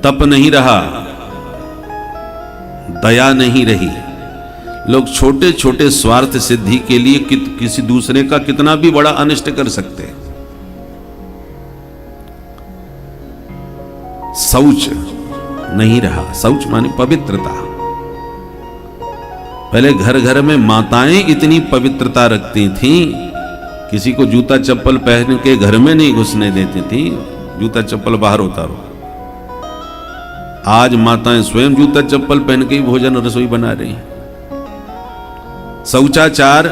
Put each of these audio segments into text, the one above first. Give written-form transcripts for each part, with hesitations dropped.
तप नहीं रहा, दया नहीं रही। लोग छोटे छोटे स्वार्थ सिद्धि के लिए किसी दूसरे का कितना भी बड़ा अनिष्ट कर सकते हैं। शौच नहीं रहा, शौच माने पवित्रता। पहले घर घर में माताएं इतनी पवित्रता रखती थीं, किसी को जूता चप्पल पहन के घर में नहीं घुसने देती थी, जूता चप्पल बाहर उतारो। आज माताएं स्वयं जूता चप्पल पहन के ही भोजन और रसोई बना रही हैं। शौचाचार,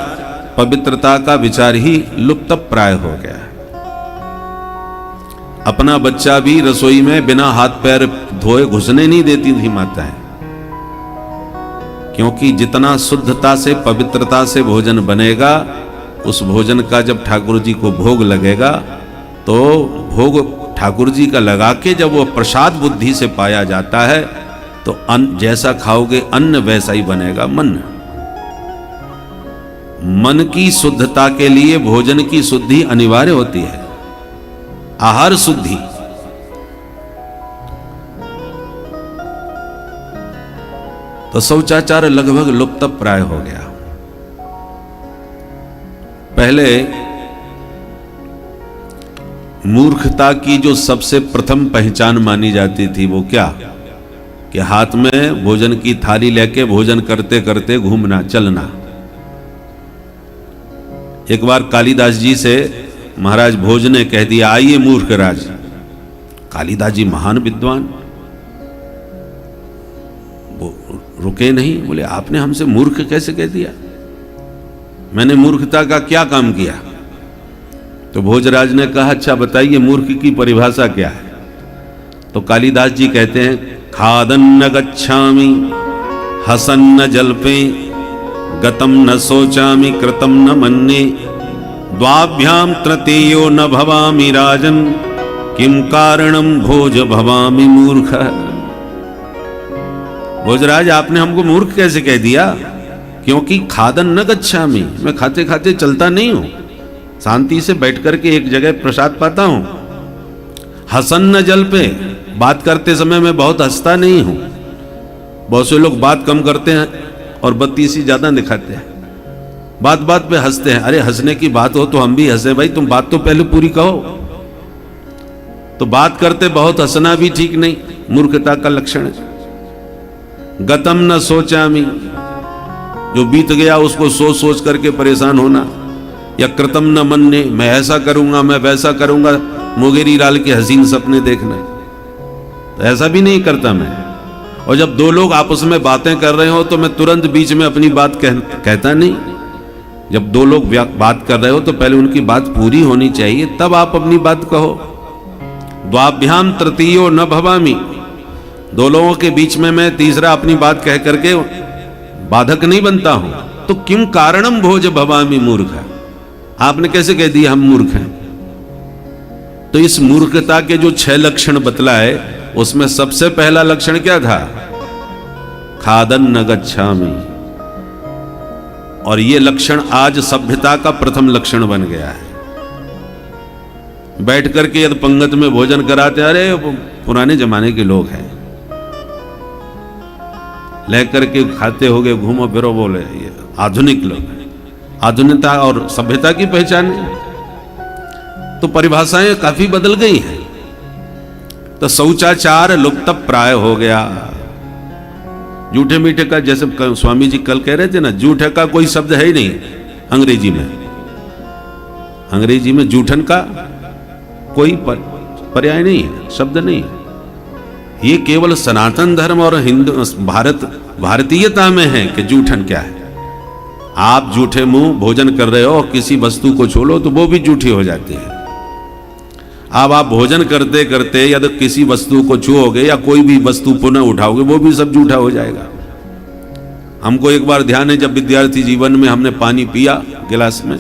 पवित्रता का विचार ही लुप्त प्राय हो गया है। अपना बच्चा भी रसोई में बिना हाथ पैर धोए घुसने नहीं देती थी माताएं, क्योंकि जितना शुद्धता से पवित्रता से भोजन बनेगा, उस भोजन का जब ठाकुर जी को भोग लगेगा तो भोग ठाकुर जी का लगा के जब वो प्रसाद बुद्धि से पाया जाता है तो जैसा खाओगे अन्न वैसा ही बनेगा मन। मन की शुद्धता के लिए भोजन की शुद्धि अनिवार्य होती है, आहार शुद्धि। तो शौचाचार लगभग लुप्त प्राय हो गया। पहले मूर्खता की जो सबसे प्रथम पहचान मानी जाती थी वो क्या, कि हाथ में भोजन की थाली लेके भोजन करते करते घूमना चलना। एक बार कालिदास जी से महाराज भोज ने कह दिया, आइए मूर्ख राज। कालिदास जी महान विद्वान, वो रुके नहीं, बोले आपने हमसे मूर्ख कैसे कह दिया, मैंने मूर्खता का क्या काम किया। तो भोजराज ने कहा, अच्छा बताइए मूर्ख की परिभाषा क्या है। तो कालिदास जी कहते हैं, खादन्न गच्छामि हसन्न जल्पे गतम न सोचामि कृतम न मन्ये द्वाभ्याम तृतीयो न भवामि राजन किम कारणम भोज भवामि मूर्ख। भोजराज आपने हमको मूर्ख कैसे कह दिया, क्योंकि खादन न गच्छामि, मैं खाते खाते चलता नहीं हूं, शांति से बैठ करके एक जगह प्रसाद पाता हूं। हसन्न जल पे, बात करते समय मैं बहुत हंसता नहीं हूं। बहुत से लोग बात कम करते हैं और बत्तीसी ज्यादा दिखाते हैं, बात बात पे हंसते हैं। अरे हंसने की बात हो तो हम भी हंसे भाई, तुम बात तो पहले पूरी कहो। तो बात करते बहुत हंसना भी ठीक नहीं, मूर्खता का लक्षण है। गतम न सोचामि, जो बीत गया उसको सोच सोच करके परेशान होना। या कृतम न मन्ने, मैं ऐसा करूंगा मैं वैसा करूंगा, मुंगेरी लाल के हसीन सपने देखना। तो ऐसा भी नहीं करता मैं। और जब दो लोग आपस में बातें कर रहे हो तो मैं तुरंत बीच में अपनी बात कहता नहीं। जब दो लोग बात कर रहे हो तो पहले उनकी बात पूरी होनी चाहिए, तब आप अपनी बात कहो। द्वाभ्याम तृतीयो न भवामि, दो लोगों के बीच में मैं तीसरा अपनी बात कह करके बाधक नहीं बनता हूं। तो किम कारणम भोज भवामि मूर्ख, आपने कैसे कह दिया हम मूर्ख हैं। तो इस मूर्खता के जो 6 लक्षण बतलाए, उसमें सबसे पहला लक्षण क्या था, खादन न गच्छामि। और ये लक्षण आज सभ्यता का प्रथम लक्षण बन गया है। बैठ करके यदि पंगत में भोजन कराते, अरे पुराने जमाने के लोग हैं, लेकर के खाते होगे घूमो फिरो, बोले ये आधुनिक लोग हैं। आधुनिकता और सभ्यता की पहचान है। तो परिभाषाएं काफी बदल गई हैं। तो शौचाचार लुप्त प्राय हो गया। जूठे मीठे का, जैसे स्वामी जी कल कह रहे थे ना, जूठे का कोई शब्द है ही नहीं अंग्रेजी में। अंग्रेजी में जूठन का कोई पर्याय नहीं है, शब्द नहीं है। ये केवल सनातन धर्म और हिंदू भारतीयता में है कि जूठन क्या है। आप जूठे मुंह भोजन कर रहे हो, किसी वस्तु को छोड़ो तो वो भी जूठी हो जाती है। अब आप भोजन करते करते यदि किसी वस्तु को छुओगे या कोई भी वस्तु पुनः उठाओगे, वो भी सब जूठा हो जाएगा। हमको एक बार ध्यान है, जब विद्यार्थी जीवन में हमने पानी पिया गिलास में,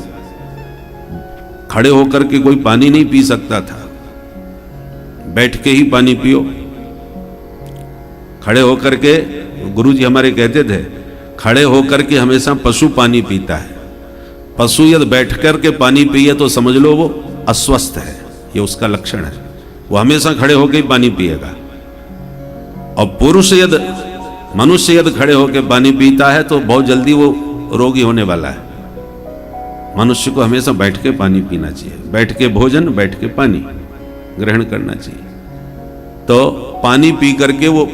खड़े होकर के कोई पानी नहीं पी सकता था, बैठ के ही पानी पियो। खड़े होकर के गुरुजी हमारे कहते थे, खड़े होकर के हमेशा पशु पानी पीता है। पशु यदि बैठ करके पानी पिए तो समझ लो वो अस्वस्थ है, ये उसका लक्षण है। वो हमेशा खड़े होकर ही पानी पिएगा। और पुरुष यदि मनुष्य यदि खड़े होकर पानी पीता है तो बहुत जल्दी वो रोगी होने वाला है। मनुष्य को हमेशा बैठ के पानी पीना चाहिए, बैठ के भोजन, बैठ के पानी ग्रहण करना चाहिए। तो पानी पी करके वो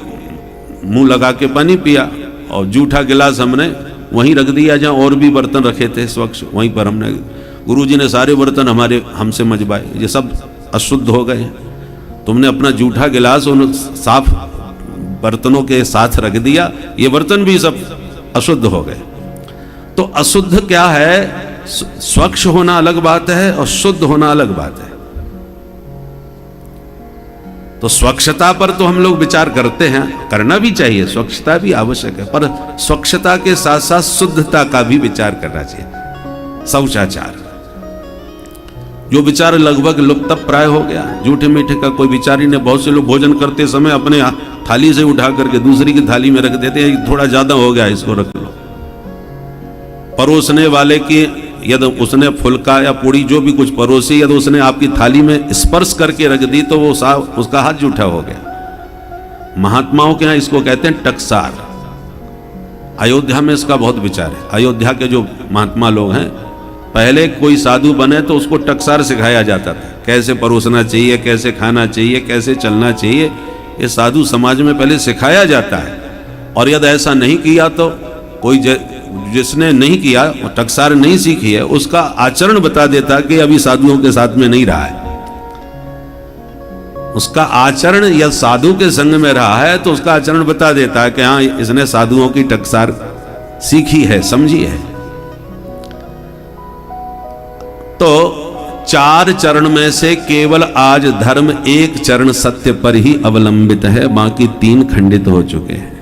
मुंह लगा के पानी पिया और जूठा गिलास हमने वहीं रख दिया जहाँ और भी बर्तन रखे थे स्वच्छ, वहीं पर हमने, गुरुजी ने सारे बर्तन हमसे मजबाए, ये सब अशुद्ध हो गए। तुमने अपना जूठा गिलास उन साफ बर्तनों के साथ रख दिया, ये बर्तन भी सब अशुद्ध हो गए। तो अशुद्ध क्या है? स्वच्छ होना अलग बात है और शुद्ध होना अलग बात है। तो स्वच्छता पर तो हम लोग विचार करते हैं, करना भी चाहिए, स्वच्छता भी आवश्यक है, पर स्वच्छता के साथ साथ शुद्धता का भी विचार करना चाहिए। शौचाचार जो विचार लगभग लुप्त प्राय हो गया, जूठे मीठे का कोई विचार ही नहीं। बहुत से लोग भोजन करते समय अपने थाली से उठा करके दूसरी की थाली में रख देते हैं, थोड़ा ज्यादा हो गया इसको रख लो। परोसने वाले की यदि उसने फुल्का या पूड़ी जो भी कुछ परोसी, यदि उसने आपकी थाली में स्पर्श करके रख दी तो वो उसका हाथ जूठा हो गया। महात्माओं के यहाँ इसको कहते हैं टकसार। अयोध्या में इसका बहुत विचार है। अयोध्या के जो महात्मा लोग हैं, पहले कोई साधु बने तो उसको टकसार सिखाया जाता था, कैसे परोसना चाहिए, कैसे खाना चाहिए, कैसे चलना चाहिए। ये साधु समाज में पहले सिखाया जाता है। और यदि ऐसा नहीं किया तो कोई जिसने नहीं किया, टकसार नहीं सीखी है, उसका आचरण बता देता कि अभी साधुओं के साथ में नहीं रहा है। उसका आचरण या साधु के संग में रहा है तो उसका आचरण बता देता है कि हाँ, इसने साधुओं की टकसार सीखी है, समझी है। तो 4 चरण में से केवल आज धर्म 1 चरण सत्य पर ही अवलंबित है, बाकी 3 खंडित हो चुके हैं।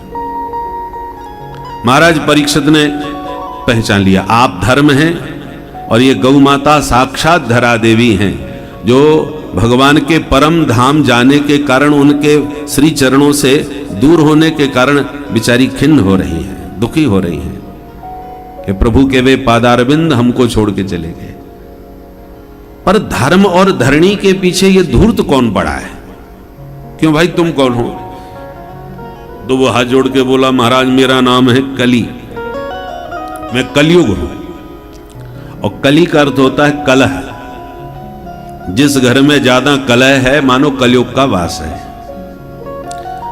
महाराज परीक्षित ने पहचान लिया, आप धर्म हैं और ये गौ माता साक्षात धरा देवी हैं, जो भगवान के परम धाम जाने के कारण, उनके श्री चरणों से दूर होने के कारण बिचारी खिन्न हो रही हैं, दुखी हो रही हैं कि प्रभु के वे पादारविंद हमको छोड़ के चले गए। पर धर्म और धरणी के पीछे ये धूर्त कौन पड़ा है? क्यों भाई, तुम कौन हो? तो वो हाथ जोड़ के बोला, महाराज मेरा नाम है कली, मैं कलयुग हूं। और कली का अर्थ होता है कलह। जिस घर में ज्यादा कलह है मानो कलयुग का वास है।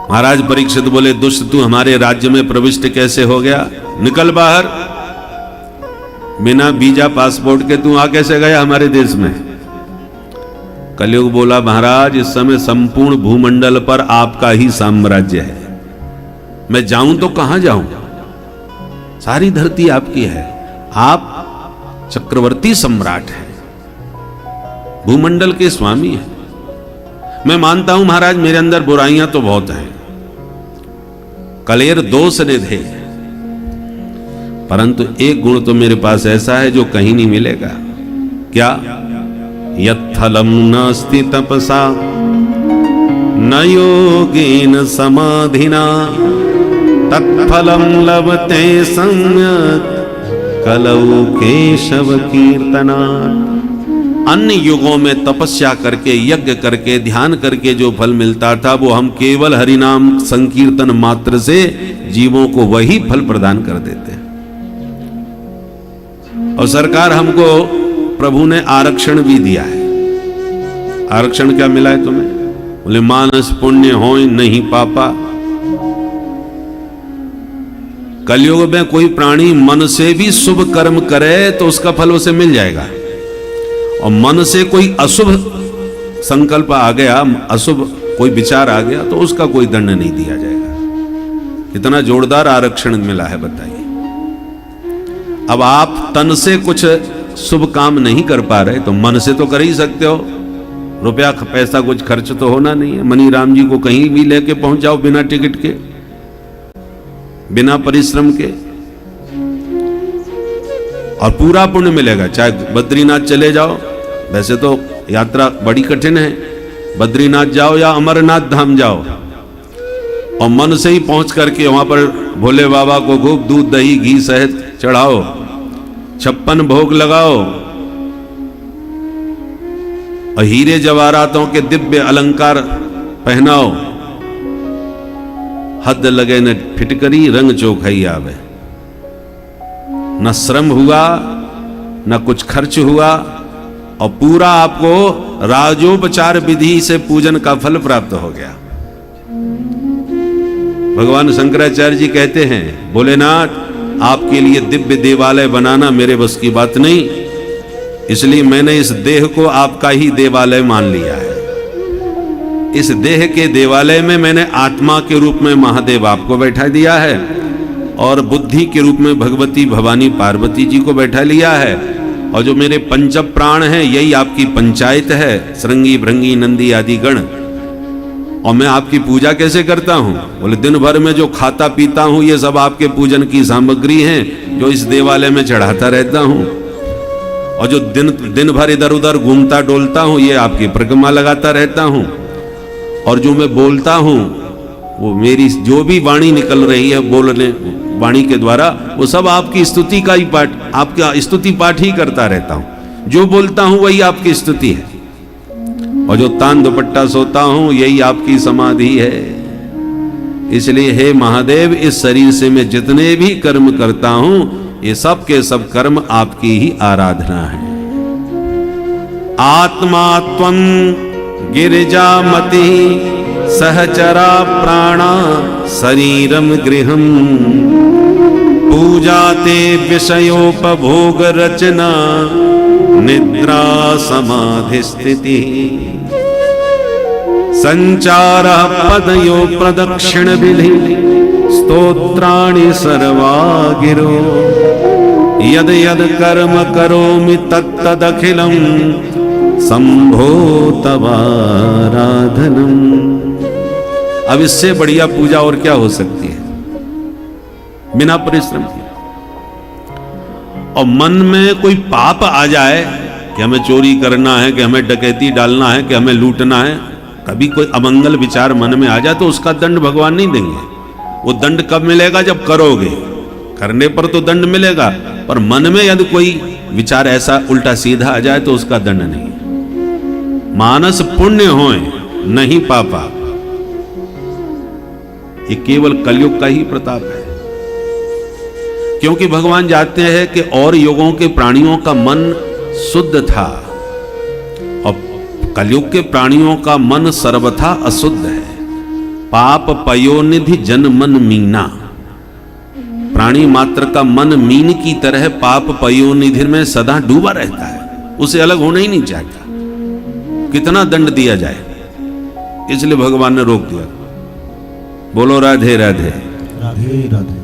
महाराज परीक्षित बोले, दुष्ट तू हमारे राज्य में प्रविष्ट कैसे हो गया? निकल बाहर, बिना वीजा पासपोर्ट के तू आ कैसे गया हमारे देश में? कलयुग बोला, महाराज इस समय संपूर्ण भूमंडल पर आपका ही साम्राज्य है, मैं जाऊं तो कहां जाऊं? सारी धरती आपकी है, आप चक्रवर्ती सम्राट हैं, भूमंडल के स्वामी हैं। मैं मानता हूं महाराज मेरे अंदर बुराइयां तो बहुत हैं, कलेर दोष निधे, परंतु एक गुण तो मेरे पास ऐसा है जो कहीं नहीं मिलेगा। क्या? यत्थलम नास्ति तपसा न योगेन समाधिना तत्फलम लभते सम्यक् कलौ केशव कीर्तना। अन्य युगों में तपस्या करके, यज्ञ करके, ध्यान करके जो फल मिलता था, वो हम केवल हरिनाम संकीर्तन मात्र से जीवों को वही फल प्रदान कर देते हैं। और सरकार हमको, प्रभु ने आरक्षण भी दिया है। आरक्षण क्या मिला है तुम्हें? बोले मानस पुण्य हो नहीं पापा। कलयुग में कोई प्राणी मन से भी शुभ कर्म करे तो उसका फल उसे मिल जाएगा, और मन से कोई अशुभ संकल्प आ गया, अशुभ कोई विचार आ गया तो उसका कोई दंड नहीं दिया जाएगा। कितना जोरदार आरक्षण मिला है बताइए। अब आप तन से कुछ शुभ काम नहीं कर पा रहे तो मन से तो कर ही सकते हो। रुपया पैसा कुछ खर्च तो होना नहीं है। मनी राम जी को कहीं भी लेके पहुंच जाओ बिना टिकट के, बिना परिश्रम के, और पूरा पुण्य मिलेगा। चाहे बद्रीनाथ चले जाओ, वैसे तो यात्रा बड़ी कठिन है, बद्रीनाथ जाओ या अमरनाथ धाम जाओ, और मन से ही पहुंच करके वहां पर भोले बाबा को खूब दूध दही घी शहद चढ़ाओ, 56 भोग लगाओ, और हीरे जवाहरातों के दिव्य अलंकार पहनाओ, हद लगे न फिटकरी रंग चोखई आवे। न श्रम हुआ न कुछ खर्च हुआ और पूरा आपको राजोपचार विधि से पूजन का फल प्राप्त हो गया। भगवान शंकराचार्य जी कहते हैं, भोलेनाथ आपके लिए दिव्य देवालय बनाना मेरे बस की बात नहीं, इसलिए मैंने इस देह को आपका ही देवालय मान लिया है। इस देह के देवालय में मैंने आत्मा के रूप में महादेव आपको बैठा दिया है और बुद्धि के रूप में भगवती भवानी पार्वती जी को बैठा लिया है, और जो मेरे पंच प्राण हैं यही आपकी पंचायत है, श्रृंगी भृंगी नंदी आदि गण। और मैं आपकी पूजा कैसे करता हूं? बोले दिन भर में जो खाता पीता हूं ये सब आपके पूजन की सामग्री हैं जो इस देवालय में चढ़ाता रहता हूं, और जो दिन भर इधर उधर घूमता डोलता हूं ये आपकी परिक्रमा लगाता रहता हूं, और जो मैं बोलता हूं वो मेरी जो भी वाणी निकल रही है बोलने वाणी के द्वारा वो सब आपकी स्तुति का ही पाठ, आपका स्तुति पाठ ही करता रहता हूं। जो बोलता हूं वही आपकी स्तुति है, और जो तान दुपट्टा सोता हूं यही आपकी समाधि है। इसलिए हे महादेव इस शरीर से मैं जितने भी कर्म करता हूं ये सब के सब कर्म आपकी ही आराधना है। आत्मा त्वं गिरिजामति सहचरा प्राणा शरीरम गृहम पूजाते विषयोपभोग रचना निद्रा समाधि स्थिति संचार पदयो प्रदक्षिण विधि स्तोत्राणि सर्वा गिरो यद यद कर्म करोमि तत्तदखिलम संभो तवाराधनम। अब इससे बढ़िया पूजा और क्या हो सकती है बिना परिश्रम के। और मन में कोई पाप आ जाए कि हमें चोरी करना है, कि हमें डकैती डालना है, कि हमें लूटना है, कभी कोई अमंगल विचार मन में आ जाए तो उसका दंड भगवान नहीं देंगे। वो दंड कब मिलेगा? जब करोगे, करने पर तो दंड मिलेगा, पर मन में यदि कोई विचार ऐसा उल्टा सीधा आ जाए तो उसका दंड नहीं। मानस पुण्य होए नहीं पापा, ये केवल कलयुग का ही प्रताप है। क्योंकि भगवान जानते हैं कि और युगों के प्राणियों का मन शुद्ध था और कलयुग के प्राणियों का मन सर्वथा अशुद्ध है। पाप पयोनिधि जन मन मीना, प्राणी मात्र का मन मीन की तरह पाप पयोनिधि में सदा डूबा रहता है, उसे अलग होना ही नहीं चाहता। कितना दंड दिया जाए, इसलिए भगवान ने रोक दिया। बोलो राधे राधे। राधे राधे।